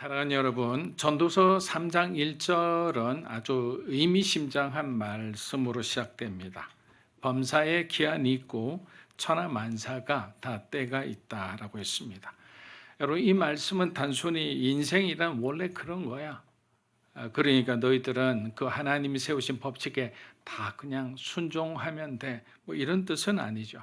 사랑하는 여러분, 전도서 3장 1절은 아주 의미심장한 말씀으로 시작됩니다. 범사에 기한이 있고 천하 만사가 다 때가 있다라고 했습니다. 여러분, 이 말씀은 단순히 인생이란 원래 그런 거야. 그러니까 너희들은 그 하나님이 세우신 법칙에 다 그냥 순종하면 돼. 뭐 이런 뜻은 아니죠.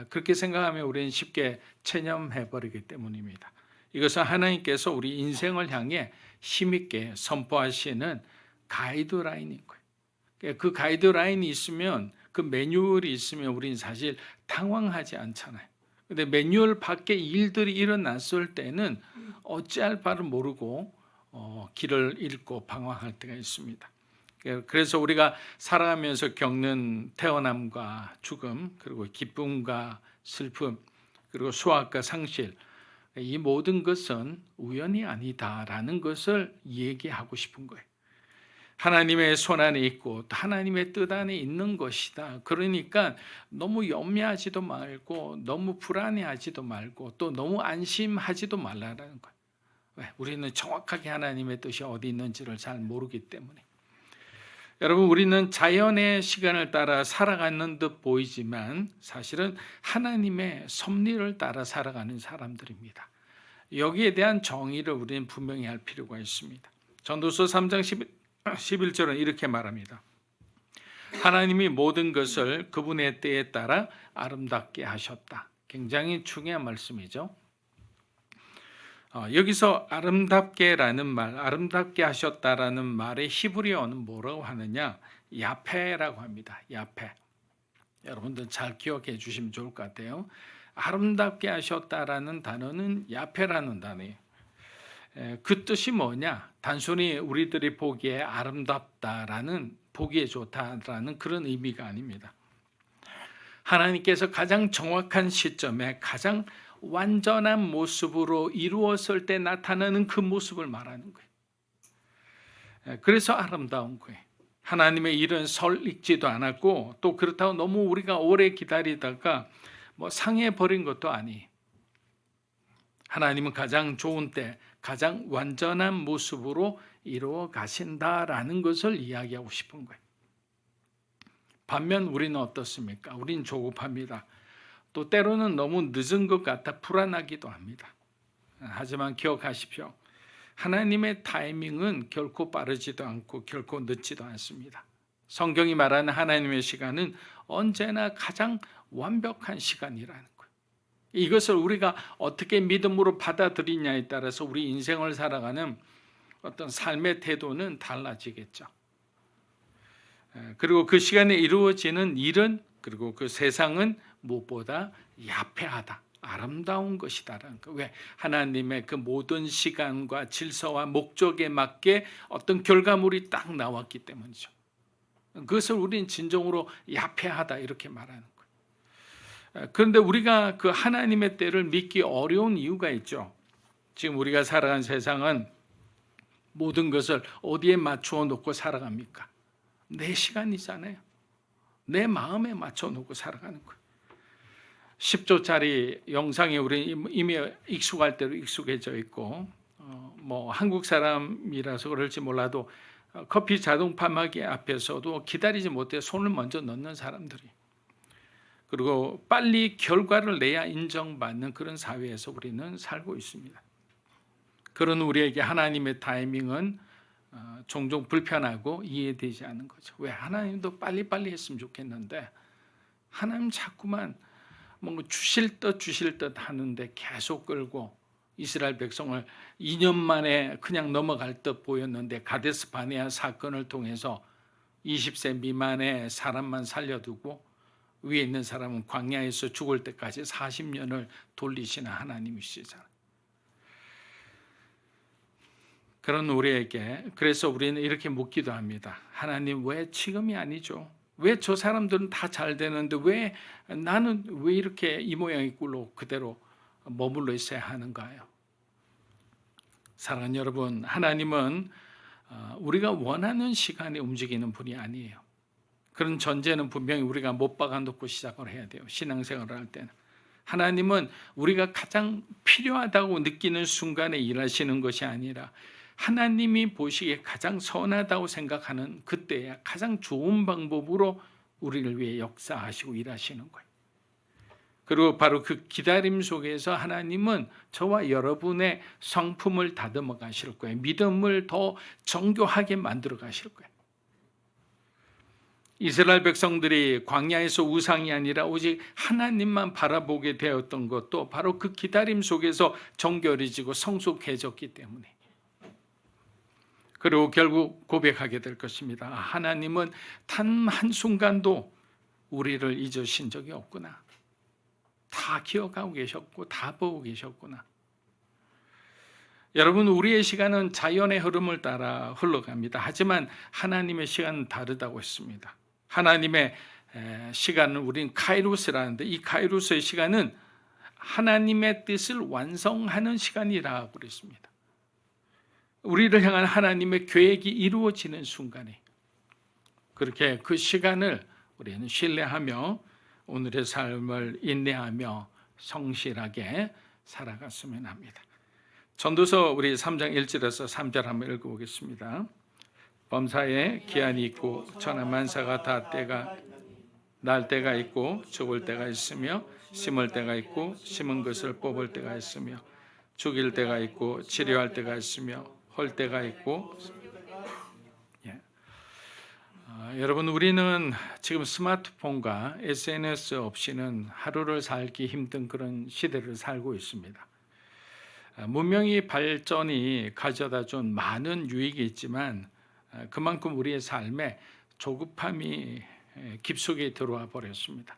그렇게 생각하면 우리는 쉽게 체념해 버리기 때문입니다. 이것은 하나님께서 우리 인생을 향해 힘있게 선포하시는 가이드라인인 거예요. 그 가이드라인이 있으면, 그 매뉴얼이 있으면 우리는 사실 당황하지 않잖아요. 근데 매뉴얼 밖에 일들이 일어났을 때는 어찌할 바를 모르고 길을 잃고 방황할 때가 있습니다. 그래서 우리가 살아가면서 겪는 태어남과 죽음, 그리고 기쁨과 슬픔, 그리고 수확과 상실, 이 모든 것은 우연이 아니다라는 것을 얘기하고 싶은 거예요. 하나님의 손 안에 있고 하나님의 뜻 안에 있는 것이다. 그러니까 너무 염려하지도 말고 너무 불안해하지도 말고 또 너무 안심하지도 말라는 거예요. 왜? 우리는 정확하게 하나님의 뜻이 어디 있는지를 잘 모르기 때문에. 여러분, 우리는 자연의 시간을 따라 살아가는 듯 보이지만 사실은 하나님의 섭리를 따라 살아가는 사람들입니다. 여기에 대한 정의를 우리는 분명히 할 필요가 있습니다. 전도서 3장 11절은 이렇게 말합니다. 하나님이 모든 것을 그분의 때에 따라 아름답게 하셨다. 굉장히 중요한 말씀이죠. 여기서 아름답게라는 말, 아름답게 하셨다라는 말의 히브리어는 뭐라고 하느냐? 야페라고 합니다. 야페. 여러분들 잘 기억해 주시면 좋을 것 같아요. 아름답게 하셨다라는 단어는 야페라는 단어예요. 그 뜻이 뭐냐? 단순히 우리들이 보기에 아름답다라는, 보기에 좋다라는 그런 의미가 아닙니다. 하나님께서 가장 정확한 시점에 가장 완전한 모습으로 이루었을 때 나타나는 그 모습을 말하는 거예요. 그래서 아름다운 거예요. 하나님의 일은 설익지도 않았고 또 그렇다고 너무 우리가 오래 기다리다가 상해버린 것도 아니에요. 하나님은 가장 좋은 때 가장 완전한 모습으로 이루어 가신다라는 것을 이야기하고 싶은 거예요. 반면 우리는 어떻습니까? 우리는 조급합니다. 또 때로는 너무 늦은 것 같아 불안하기도 합니다. 하지만 기억하십시오. 하나님의 타이밍은 결코 빠르지도 않고 결코 늦지도 않습니다. 성경이 말하는 하나님의 시간은 언제나 가장 완벽한 시간이라는 거예요. 이것을 우리가 어떻게 믿음으로 받아들이냐에 따라서 우리 인생을 살아가는 어떤 삶의 태도는 달라지겠죠. 그리고 그 시간에 이루어지는 일은, 그리고 그 세상은 무엇보다 야페하다, 아름다운 것이다라는 거. 왜? 하나님의 그 모든 시간과 질서와 목적에 맞게 어떤 결과물이 딱 나왔기 때문이죠. 그것을 우리는 진정으로 야페하다 이렇게 말하는 거예요. 그런데 우리가 그 하나님의 때를 믿기 어려운 이유가 있죠. 지금 우리가 살아가는 세상은 모든 것을 어디에 맞추어 놓고 살아갑니까? 내 시간이잖아요. 내 마음에 맞춰 놓고 살아가는 거예요. 10조짜리 영상에 우리 이미 익숙할 대로 익숙해져 있고, 한국 사람이라서 그럴지 몰라도 커피 자동 파마기 앞에서도 기다리지 못해 손을 먼저 넣는 사람들이, 그리고 빨리 결과를 내야 인정받는 그런 사회에서 우리는 살고 있습니다. 그런 우리에게 하나님의 타이밍은 종종 불편하고 이해되지 않는 거죠. 왜? 하나님도 빨리빨리 했으면 좋겠는데 하나님 자꾸만 주실 듯 하는데 계속 끌고, 이스라엘 백성을 2년 만에 그냥 넘어갈 듯 보였는데 가데스 바네아 사건을 통해서 20세 미만의 사람만 살려두고 위에 있는 사람은 광야에서 죽을 때까지 40년을 돌리시는 하나님이시잖아요. 그런 우리에게, 그래서 우리는 이렇게 묻기도 합니다. 하나님, 왜 지금이 아니죠? 왜 저 사람들은 다 잘 되는데 왜 나는 왜 이렇게 이 모양이 꼴로 그대로 머물러 있어야 하는가요? 사랑하는 여러분, 하나님은 우리가 원하는 시간에 움직이는 분이 아니에요. 그런 전제는 분명히 우리가 못 박아놓고 시작을 해야 돼요. 신앙생활을 할 때는. 하나님은 우리가 가장 필요하다고 느끼는 순간에 일하시는 것이 아니라 하나님이 보시기에 가장 선하다고 생각하는 그때야 가장 좋은 방법으로 우리를 위해 역사하시고 일하시는 거예요. 그리고 바로 그 기다림 속에서 하나님은 저와 여러분의 성품을 다듬어 가실 거예요. 믿음을 더 정교하게 만들어 가실 거예요. 이스라엘 백성들이 광야에서 우상이 아니라 오직 하나님만 바라보게 되었던 것도 바로 그 기다림 속에서 정결해지고 성숙해졌기 때문에, 그리고 결국 고백하게 될 것입니다. 하나님은 단 한순간도 우리를 잊으신 적이 없구나. 다 기억하고 계셨고 다 보고 계셨구나. 여러분, 우리의 시간은 자연의 흐름을 따라 흘러갑니다. 하지만 하나님의 시간은 다르다고 했습니다. 하나님의 시간은 우리는 카이로스라는데, 이 카이로스의 시간은 하나님의 뜻을 완성하는 시간이라고 그랬습니다. 우리를 향한 하나님의 계획이 이루어지는 순간에, 그렇게 그 시간을 우리는 신뢰하며 오늘의 삶을 인내하며 성실하게 살아갔으면 합니다. 전도서 우리 3장 1절에서 3절 한번 읽어보겠습니다. 범사에 기한이 있고 천하만사가 다 때가 날 때가 있고 죽을 때가 있으며 심을 때가 있고 심은 것을 뽑을 때가 있으며 죽일 때가 있고 치료할 때가 있으며 헐 때가 있고. 여러분, 우리는 지금 스마트폰과 SNS 없이는 하루를 살기 힘든 그런 시대를 살고 있습니다. 문명의 발전이 가져다 준 많은 유익이 있지만 그만큼 우리의 삶에 조급함이 깊숙이 들어와 버렸습니다.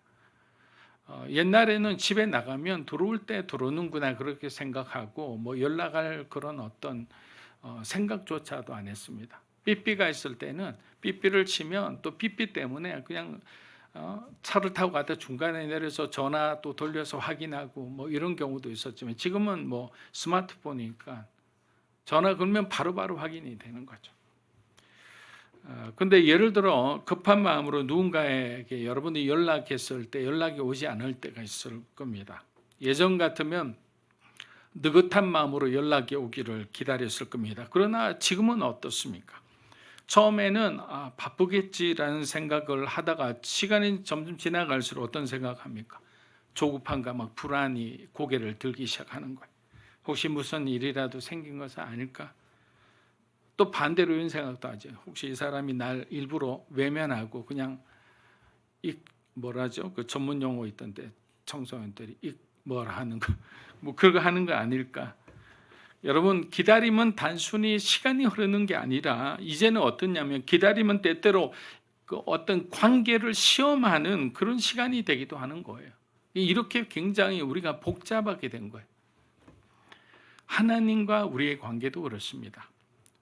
옛날에는 집에 나가면 들어올 때 들어오는구나 그렇게 생각하고 연락할 그런 어떤 생각조차도 안 했습니다. 삐삐가 있을 때는 삐삐를 치면 또 삐삐 때문에 그냥 차를 타고 가다 중간에 내려서 전화 또 돌려서 확인하고 이런 경우도 있었지만, 지금은 스마트폰이니까 전화 걸면 바로바로 확인이 되는 거죠. 근데 예를 들어 급한 마음으로 누군가에게 여러분이 연락했을 때 연락이 오지 않을 때가 있을 겁니다. 예전 같으면 느긋한 마음으로 연락이 오기를 기다렸을 겁니다. 그러나 지금은 어떻습니까? 처음에는 바쁘겠지라는 생각을 하다가 시간이 점점 지나갈수록 어떤 생각합니까? 조급함과 불안이 고개를 들기 시작하는 거예요. 혹시 무슨 일이라도 생긴 것은 아닐까? 또 반대로 이런 생각도 하죠. 혹시 이 사람이 날 일부러 외면하고 그냥 그 전문 용어 있던데 청소년들이 하는 거 그거 하는 거 아닐까? 여러분, 기다림은 단순히 시간이 흐르는 게 아니라 이제는 어떠냐면 기다림은 때때로 그 어떤 관계를 시험하는 그런 시간이 되기도 하는 거예요. 이렇게 굉장히 우리가 복잡하게 된 거예요. 하나님과 우리의 관계도 그렇습니다.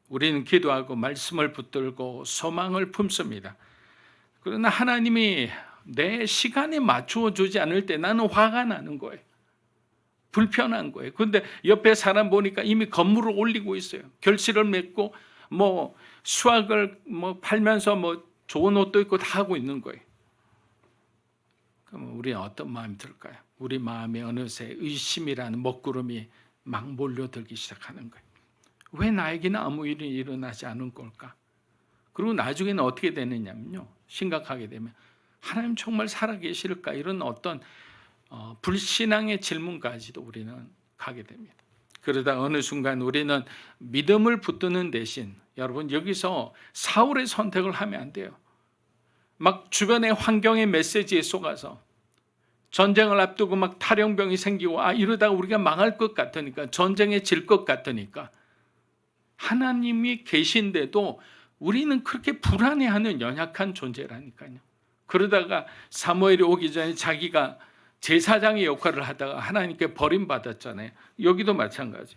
우리는 기도하고 말씀을 붙들고 소망을 품습니다. 그러나 하나님이 내 시간에 맞추어 주지 않을 때 나는 화가 나는 거예요. 불편한 거예요. 그런데 옆에 사람 보니까 이미 건물을 올리고 있어요. 결실을 맺고 수확을 팔면서 좋은 옷도 입고 다 하고 있는 거예요. 그럼 우리는 어떤 마음이 들까요? 우리 마음에 어느새 의심이라는 먹구름이 막 몰려들기 시작하는 거예요. 왜 나에게는 아무 일이 일어나지 않은 걸까? 그리고 나중에는 어떻게 되느냐면요, 심각하게 되면 하나님 정말 살아계실까? 이런 어떤 불신앙의 질문까지도 우리는 가게 됩니다. 그러다 어느 순간 우리는 믿음을 붙드는 대신, 여러분 여기서 사울의 선택을 하면 안 돼요. 주변의 환경의 메시지에 속아서 전쟁을 앞두고 탈영병이 생기고 이러다가 우리가 망할 것 같으니까, 전쟁에 질 것 같으니까, 하나님이 계신데도 우리는 그렇게 불안해하는 연약한 존재라니까요. 그러다가 사무엘이 오기 전에 자기가 제사장의 역할을 하다가 하나님께 버림받았잖아요. 여기도 마찬가지.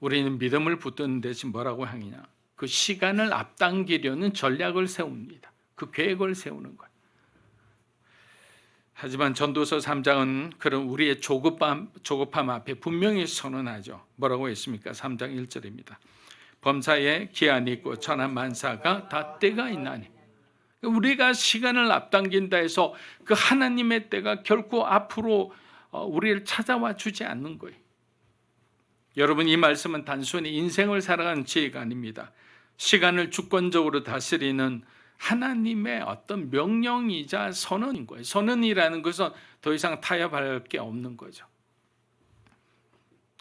우리는 믿음을 붙드는 대신 뭐라고 하느냐? 그 시간을 앞당기려는 전략을 세웁니다. 그 계획을 세우는 거예요. 하지만 전도서 3장은 그런 우리의 조급함 앞에 분명히 선언하죠. 뭐라고 했습니까? 3장 1절입니다. 범사에 기한이 있고 천하만사가 다 때가 있나니. 우리가 시간을 앞당긴다 해서 그 하나님의 때가 결코 앞으로 우리를 찾아와 주지 않는 거예요. 여러분, 이 말씀은 단순히 인생을 살아가는 지혜가 아닙니다. 시간을 주권적으로 다스리는 하나님의 어떤 명령이자 선언인 거예요. 선언이라는 것은 더 이상 타협할 게 없는 거죠.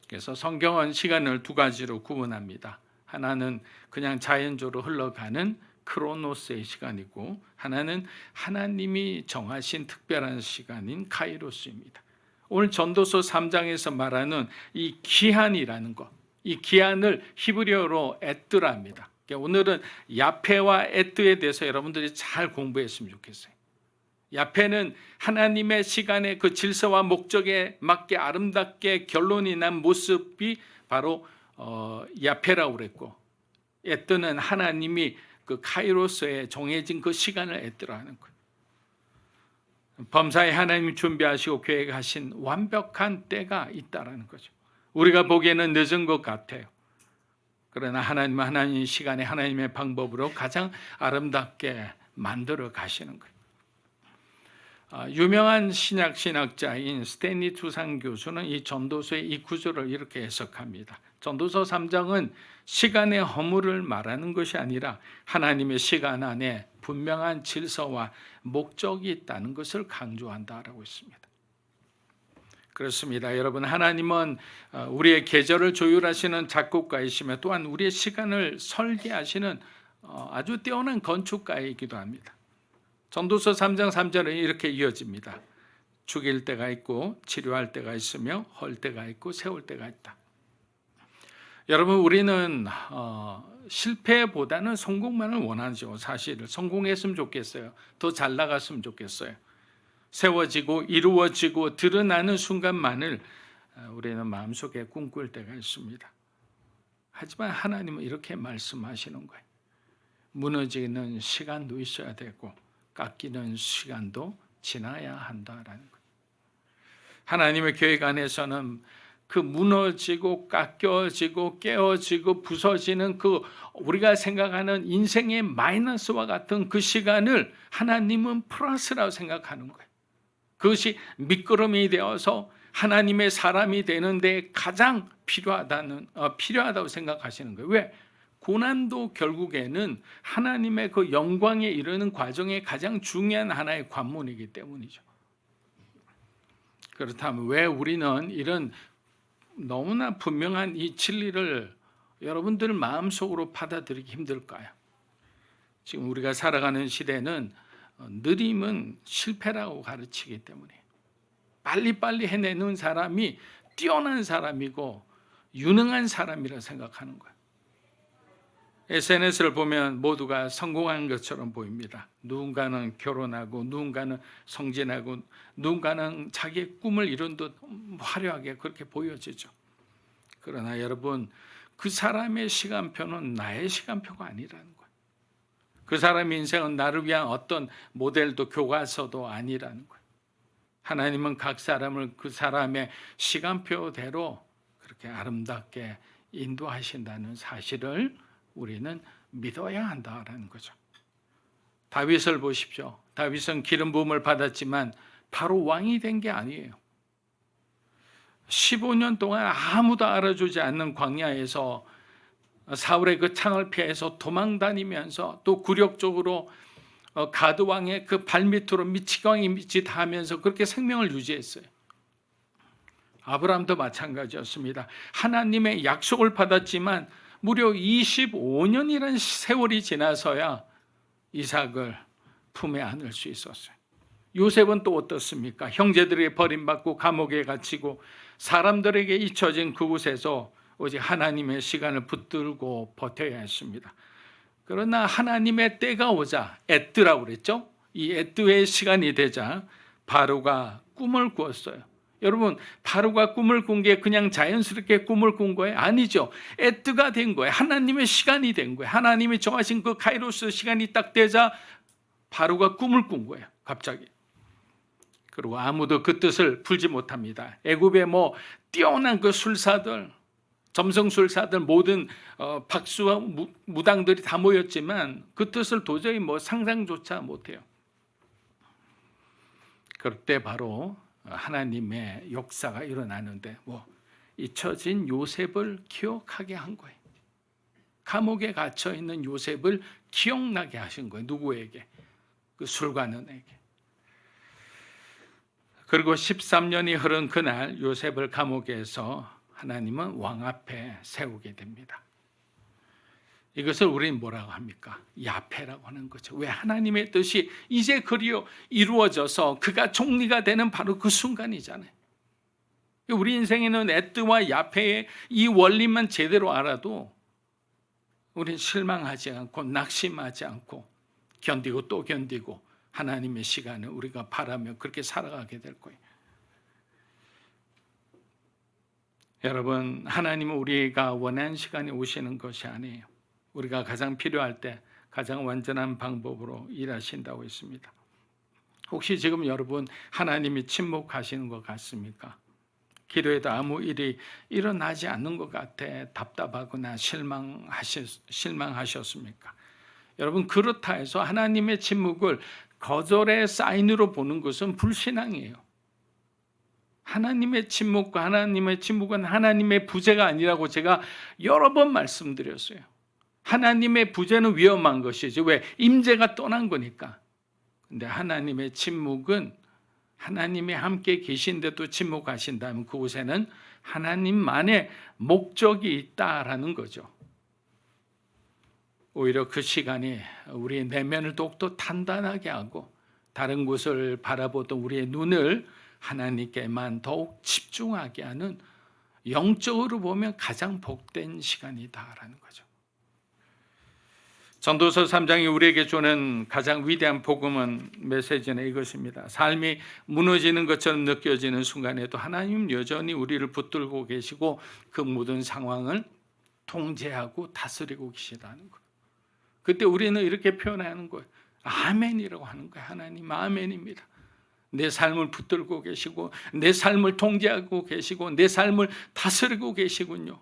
그래서 성경은 시간을 두 가지로 구분합니다. 하나는 그냥 자연적으로 흘러가는 크로노스의 시간이고, 하나는 하나님이 정하신 특별한 시간인 카이로스입니다. 오늘 전도서 3장에서 말하는 이 기한이라는 것, 이 기한을 히브리어로 에뜨라입니다. 오늘은 야페와 에뜨에 대해서 여러분들이 잘 공부했으면 좋겠어요. 야페는 하나님의 시간의 그 질서와 목적에 맞게 아름답게 결론이 난 모습이 바로 야페라고 그랬고, 에뜨는 하나님이 그 카이로스에 정해진 그 시간을 에뜨라 하는 거예요. 범사에 하나님이 준비하시고 계획하신 완벽한 때가 있다라는 거죠. 우리가 보기에는 늦은 것 같아요. 그러나 하나님은 하나님의 시간에 하나님의 방법으로 가장 아름답게 만들어 가시는 거예요. 유명한 신학자인 스탠리 투상 교수는 이 전도서의 이 구조를 이렇게 해석합니다. 전도서 3장은 시간의 허물을 말하는 것이 아니라 하나님의 시간 안에 분명한 질서와 목적이 있다는 것을 강조한다라고 했습니다. 그렇습니다. 여러분, 하나님은 우리의 계절을 조율하시는 작곡가이시며 또한 우리의 시간을 설계하시는 아주 뛰어난 건축가이기도 합니다. 전도서 3장 3절은 이렇게 이어집니다. 죽일 때가 있고 치료할 때가 있으며 헐 때가 있고 세울 때가 있다. 여러분, 우리는 실패보다는 성공만을 원하죠. 사실 성공했으면 좋겠어요. 더 잘 나갔으면 좋겠어요. 세워지고 이루어지고 드러나는 순간만을 우리는 마음속에 꿈꿀 때가 있습니다. 하지만 하나님은 이렇게 말씀하시는 거예요. 무너지는 시간도 있어야 되고 깎이는 시간도 지나야 한다라는 거예요. 하나님의 계획 안에서는 그 무너지고 깎여지고 깨어지고 부서지는 그 우리가 생각하는 인생의 마이너스와 같은 그 시간을 하나님은 플러스라고 생각하는 거예요. 그것이 미끄럼이 되어서 하나님의 사람이 되는데 가장 필요하다고 생각하시는 거예요. 왜? 고난도 결국에는 하나님의 그 영광에 이르는 과정의 가장 중요한 하나의 관문이기 때문이죠. 그렇다면 왜 우리는 이런 너무나 분명한 이 진리를 여러분들 마음속으로 받아들이기 힘들까요? 지금 우리가 살아가는 시대는 느림은 실패라고 가르치기 때문에 빨리빨리 해내는 사람이 뛰어난 사람이고 유능한 사람이라 생각하는 거예요. SNS를 보면 모두가 성공한 것처럼 보입니다. 누군가는 결혼하고 누군가는 성진하고 누군가는 자기의 꿈을 이룬 듯 화려하게 그렇게 보여지죠. 그러나 여러분, 그 사람의 시간표는 나의 시간표가 아니라는 거예요. 그 사람의 인생은 나를 위한 어떤 모델도 교과서도 아니라는 거예요. 하나님은 각 사람을 그 사람의 시간표대로 그렇게 아름답게 인도하신다는 사실을 우리는 믿어야 한다라는 거죠. 다윗을 보십시오. 다윗은 기름 부음을 받았지만 바로 왕이 된 게 아니에요. 15년 동안 아무도 알아주지 않는 광야에서 사울의 그 창을 피해서 도망다니면서 또 굴욕적으로 가드 왕의 그 발밑으로 미치광이 밑이 닿으면서 그렇게 생명을 유지했어요. 아브라함도 마찬가지였습니다. 하나님의 약속을 받았지만 무려 25년이라는 세월이 지나서야 이삭을 품에 안을 수 있었어요. 요셉은 또 어떻습니까? 형제들에게 버림받고 감옥에 갇히고 사람들에게 잊혀진 그곳에서 오직 하나님의 시간을 붙들고 버텨야 했습니다. 그러나 하나님의 때가 오자, 에뜨라고 그랬죠? 이 에뜨의 시간이 되자 바로가 꿈을 꾸었어요. 여러분, 바로가 꿈을 꾼 게 그냥 자연스럽게 꿈을 꾼 거예요? 아니죠. 에뜨가 된 거예요. 하나님의 시간이 된 거예요. 하나님이 정하신 그 카이로스 시간이 딱 되자 바로가 꿈을 꾼 거예요. 갑자기. 그리고 아무도 그 뜻을 풀지 못합니다. 애굽의 뛰어난 그 술사들, 점성술사들 모든 박수와 무당들이 다 모였지만 그 뜻을 도저히 상상조차 못해요. 그때 바로 하나님의 역사가 일어나는데 잊혀진 요셉을 기억하게 한 거예요. 감옥에 갇혀 있는 요셉을 기억나게 하신 거예요. 누구에게? 그 술관원에게. 그리고 13년이 흐른 그날 요셉을 감옥에서 하나님은 왕 앞에 세우게 됩니다. 이것을 우리는 뭐라고 합니까? 야페라고 하는 거죠. 왜? 하나님의 뜻이 이제 그리어 이루어져서 그가 총리가 되는 바로 그 순간이잖아요. 우리 인생에는 에뜨와 야페의 이 원리만 제대로 알아도 우리는 실망하지 않고 낙심하지 않고 견디고 또 견디고 하나님의 시간을 우리가 바라며 그렇게 살아가게 될 거예요. 여러분, 하나님은 우리가 원하는 시간에 오시는 것이 아니에요. 우리가 가장 필요할 때 가장 완전한 방법으로 일하신다고 했습니다. 혹시 지금 여러분 하나님이 침묵하시는 것 같습니까? 기도에도 아무 일이 일어나지 않는 것 같아 답답하거나 실망하셨습니까? 여러분, 그렇다 해서 하나님의 침묵을 거절의 사인으로 보는 것은 불신앙이에요. 하나님의 침묵과 하나님의 침묵은 하나님의 부재가 아니라고 제가 여러 번 말씀드렸어요. 하나님의 부재는 위험한 것이지. 왜? 임재가 떠난 거니까. 근데 하나님의 침묵은 하나님이 함께 계신데도 침묵하신다면 그곳에는 하나님만의 목적이 있다라는 거죠. 오히려 그 시간이 우리의 내면을 더욱더 단단하게 하고 다른 곳을 바라보던 우리의 눈을 하나님께만 더욱 집중하게 하는, 영적으로 보면 가장 복된 시간이다라는 거죠. 전도서 3장이 우리에게 주는 가장 위대한 복음은 메시지는 이것입니다. 삶이 무너지는 것처럼 느껴지는 순간에도 하나님 여전히 우리를 붙들고 계시고 그 모든 상황을 통제하고 다스리고 계시다는 거예요. 그때 우리는 이렇게 표현하는 거예요. 아멘이라고 하는 거예요. 하나님 아멘입니다. 내 삶을 붙들고 계시고 내 삶을 통제하고 계시고 내 삶을 다스리고 계시군요.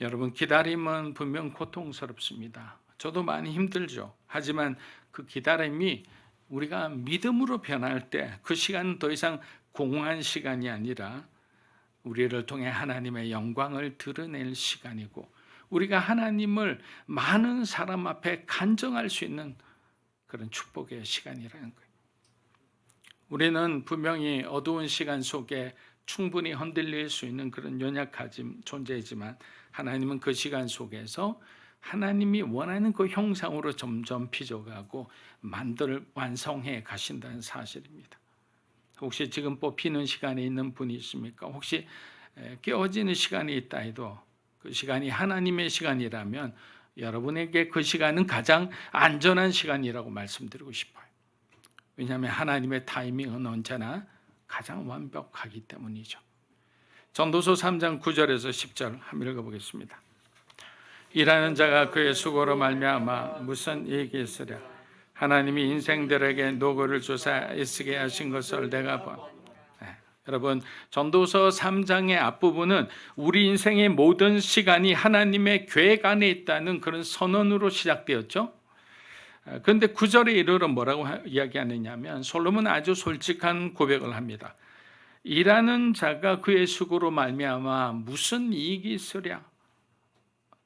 여러분, 기다림은 분명 고통스럽습니다. 저도 많이 힘들죠. 하지만 그 기다림이 우리가 믿음으로 변할 때 그 시간은 더 이상 공허한 시간이 아니라 우리를 통해 하나님의 영광을 드러낼 시간이고 우리가 하나님을 많은 사람 앞에 간증할 수 있는 그런 축복의 시간이라는 거예요. 우리는 분명히 어두운 시간 속에 충분히 흔들릴 수 있는 그런 연약한 존재이지만 하나님은 그 시간 속에서 하나님이 원하는 그 형상으로 점점 빚어가고 완성해 가신다는 사실입니다. 혹시 지금 뽑히는 시간에 있는 분이 있습니까? 혹시 깨어지는 시간이 있다 해도 그 시간이 하나님의 시간이라면 여러분에게 그 시간은 가장 안전한 시간이라고 말씀드리고 싶어요. 왜냐하면 하나님의 타이밍은 언제나 가장 완벽하기 때문이죠. 전도서 3장 9절에서 10절 한번 읽어보겠습니다. 일하는 자가 그의 수고로 말미암아 무슨 이익이 있으랴. 하나님이 인생들에게 노고를 주사 애쓰게 하신 것을 내가 본. 여러분, 전도서 3장의 앞부분은 우리 인생의 모든 시간이 하나님의 계획 안에 있다는 그런 선언으로 시작되었죠. 그런데 9절에 이르러 뭐라고 이야기하느냐면 솔로몬은 아주 솔직한 고백을 합니다. 일하는 자가 그의 수고로 말미암아 무슨 이익이 있으랴.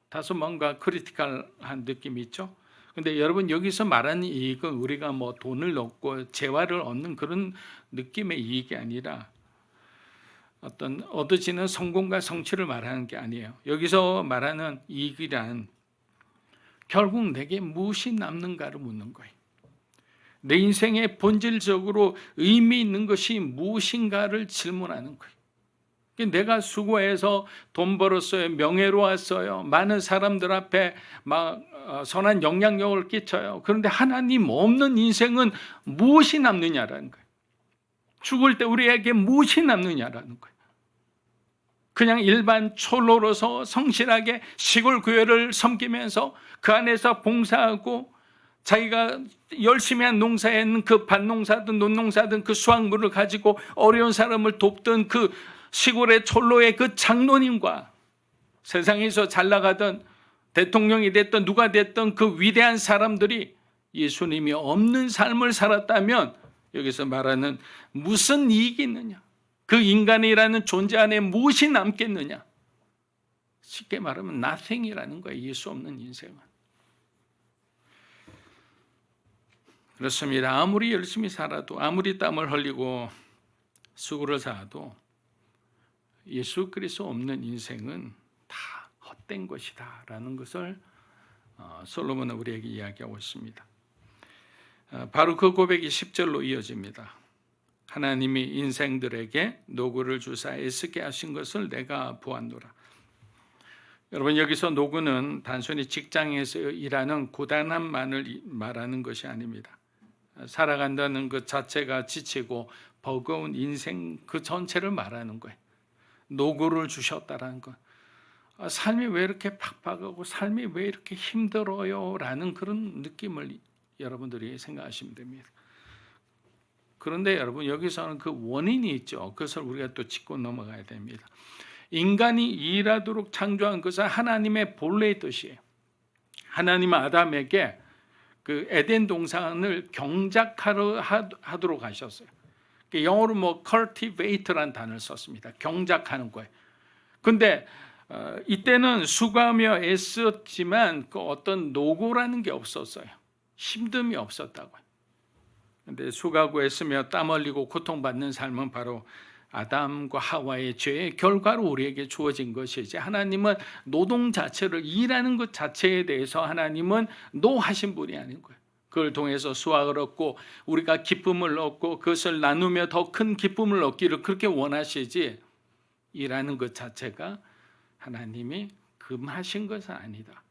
다소 뭔가 크리티컬한 느낌이 있죠. 그런데 여러분, 여기서 말하는 이익은 우리가 돈을 얻고 재화를 얻는 그런 느낌의 이익이 아니라 어떤 얻어지는 성공과 성취를 말하는 게 아니에요. 여기서 말하는 이익이란 결국 내게 무엇이 남는가를 묻는 거예요. 내 인생에 본질적으로 의미 있는 것이 무엇인가를 질문하는 거예요. 내가 수고해서 돈 벌었어요. 명예로웠어요. 많은 사람들 앞에 선한 영향력을 끼쳐요. 그런데 하나님 없는 인생은 무엇이 남느냐라는 거예요. 죽을 때 우리에게 무엇이 남느냐라는 거예요. 그냥 일반 촐로로서 성실하게 시골 교회를 섬기면서 그 안에서 봉사하고 자기가 열심히 한 농사에는 그 밭농사든 논농사든 그 수확물을 가지고 어려운 사람을 돕던 그 시골의 촌로의 그 장로님과 세상에서 잘 나가던 대통령이 됐던 누가 됐던 그 위대한 사람들이 예수님이 없는 삶을 살았다면 여기서 말하는 무슨 이익이 있느냐? 그 인간이라는 존재 안에 무엇이 남겠느냐? 쉽게 말하면 nothing이라는 거예요. 예수 없는 인생은. 그렇습니다. 아무리 열심히 살아도 아무리 땀을 흘리고 수고를 쌓아도 예수 그리스도 없는 인생은 다 헛된 것이다 라는 것을 솔로몬은 우리에게 이야기하고 있습니다. 바로 그 고백이 10절로 이어집니다. 하나님이 인생들에게 노고를 주사 애쓰게 하신 것을 내가 보았노라. 여러분, 여기서 노고는 단순히 직장에서 일하는 고단함만을 말하는 것이 아닙니다. 살아간다는 것 자체가 지치고 버거운 인생 그 전체를 말하는 거예요. 노고를 주셨다라는 것. 삶이 왜 이렇게 팍팍하고 삶이 왜 이렇게 힘들어요? 라는 그런 느낌을 여러분들이 생각하시면 됩니다. 그런데 여러분, 여기서는 그 원인이 있죠. 그것을 우리가 또 짚고 넘어가야 됩니다. 인간이 일하도록 창조한 것은 하나님의 본래의 뜻이에요. 하나님은 아담에게 그 에덴 동산을 경작하러 하도록 하셨어요. 영어로 cultivate라는 단어를 썼습니다. 경작하는 거예요. 근데 이때는 수고하며 애썼지만 그 어떤 노고라는 게 없었어요. 힘듦이 없었다고요. 근데 수고하고 애쓰며 땀 흘리고 고통받는 삶은 바로 아담과 하와의 죄의 결과로 우리에게 주어진 것이지, 하나님은 노동 자체를, 일하는 것 자체에 대해서 하나님은 노하신 분이 아닌 거예요. 그걸 통해서 수확을 얻고 우리가 기쁨을 얻고 그것을 나누며 더 큰 기쁨을 얻기를 그렇게 원하시지, 일하는 것 자체가 하나님이 금하신 것은 아니다.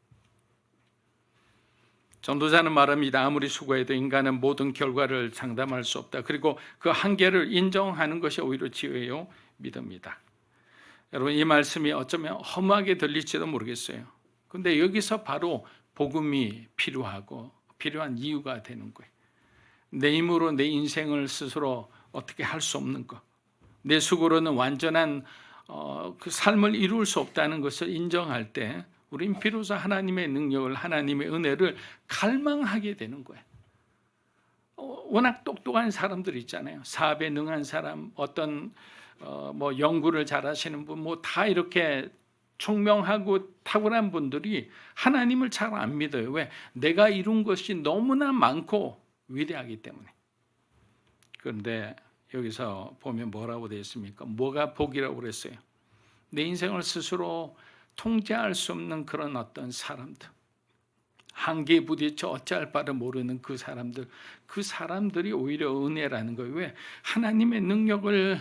전도자는 말합니다. 아무리 수고해도 인간은 모든 결과를 장담할 수 없다. 그리고 그 한계를 인정하는 것이 오히려 지혜요 믿음이다. 여러분, 이 말씀이 어쩌면 험하게 들릴지도 모르겠어요. 그런데 여기서 바로 복음이 필요한 이유가 되는 거예요. 내 힘으로 내 인생을 스스로 어떻게 할 수 없는 것, 내 수고로는 완전한 그 삶을 이룰 수 없다는 것을 인정할 때 우린 비로소 하나님의 능력을, 하나님의 은혜를 갈망하게 되는 거예요. 워낙 똑똑한 사람들 있잖아요. 사업에 능한 사람, 어떤 연구를 잘하시는 분, 다 이렇게 총명하고 탁월한 분들이 하나님을 잘 안 믿어요. 왜? 내가 이룬 것이 너무나 많고 위대하기 때문에. 그런데 여기서 보면 뭐라고 되어 있습니까? 뭐가 복이라고 그랬어요? 내 인생을 스스로 통제할 수 없는 그런 어떤 사람들, 한계에 부딪혀 어찌할 바를 모르는 그 사람들이 오히려 은혜라는 거예요. 왜? 하나님의 능력을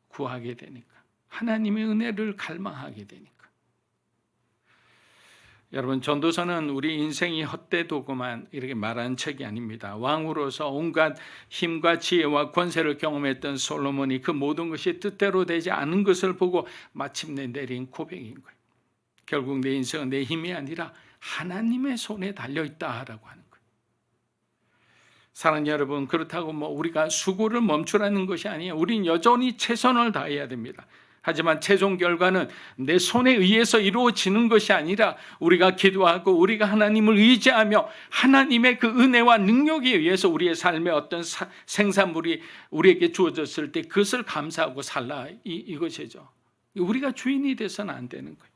구하게 되니까, 하나님의 은혜를 갈망하게 되니까. 여러분, 전도서는 우리 인생이 헛되도구만 이렇게 말하는 책이 아닙니다. 왕으로서 온갖 힘과 지혜와 권세를 경험했던 솔로몬이 그 모든 것이 뜻대로 되지 않은 것을 보고 마침내 내린 고백인 거예요. 결국 내 인생은 내 힘이 아니라 하나님의 손에 달려있다라고 하는 거예요. 사랑하는 여러분, 그렇다고 우리가 수고를 멈추라는 것이 아니에요. 우린 여전히 최선을 다해야 됩니다. 하지만 최종 결과는 내 손에 의해서 이루어지는 것이 아니라 우리가 기도하고 우리가 하나님을 의지하며 하나님의 그 은혜와 능력에 의해서 우리의 삶의 어떤 생산물이 우리에게 주어졌을 때 그것을 감사하고 살라, 이것이죠. 우리가 주인이 돼서는 안 되는 거예요.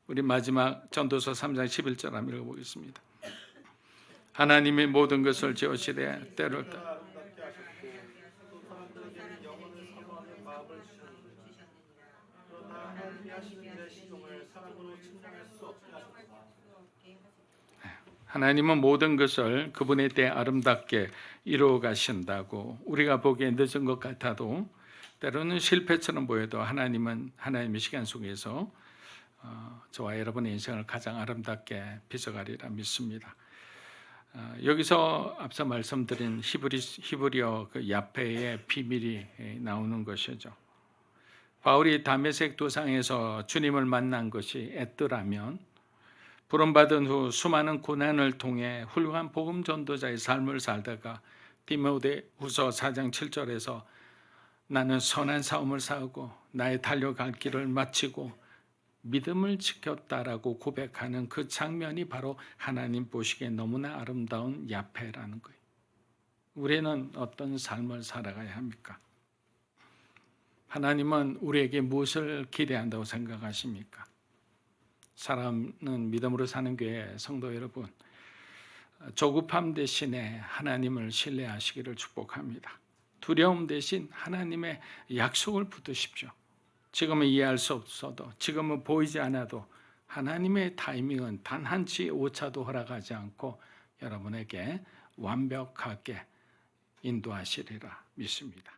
우리 마지막 전도서 3장 11절 한번 읽어보겠습니다. 하나님의 모든 것을 지으시되 때를 따라 하나님은 모든 것을 그분의 때 아름답게 이루어 가신다고. 우리가 보기에 늦은 것 같아도 때로는 실패처럼 보여도 하나님은 하나님의 시간 속에서 저와 여러분의 인생을 가장 아름답게 빚어가리라 믿습니다. 여기서 앞서 말씀드린 히브리어 그 야페의 비밀이 나오는 것이죠. 바울이 다메섹 도상에서 주님을 만난 것이 애뜨라면, 부름받은 후 수많은 고난을 통해 훌륭한 복음 전도자의 삶을 살다가 디모데후서 4장 7절에서 나는 선한 싸움을 싸우고 나의 달려갈 길을 마치고 믿음을 지켰다라고 고백하는 그 장면이 바로 하나님 보시기에 너무나 아름다운 야페라는 거예요. 우리는 어떤 삶을 살아가야 합니까? 하나님은 우리에게 무엇을 기대한다고 생각하십니까? 사람은 믿음으로 사는 교회 성도 여러분, 조급함 대신에 하나님을 신뢰하시기를 축복합니다. 두려움 대신 하나님의 약속을 붙드십시오. 지금은 이해할 수 없어도, 지금은 보이지 않아도 하나님의 타이밍은 단 한치 오차도 허락하지 않고 여러분에게 완벽하게 인도하시리라 믿습니다.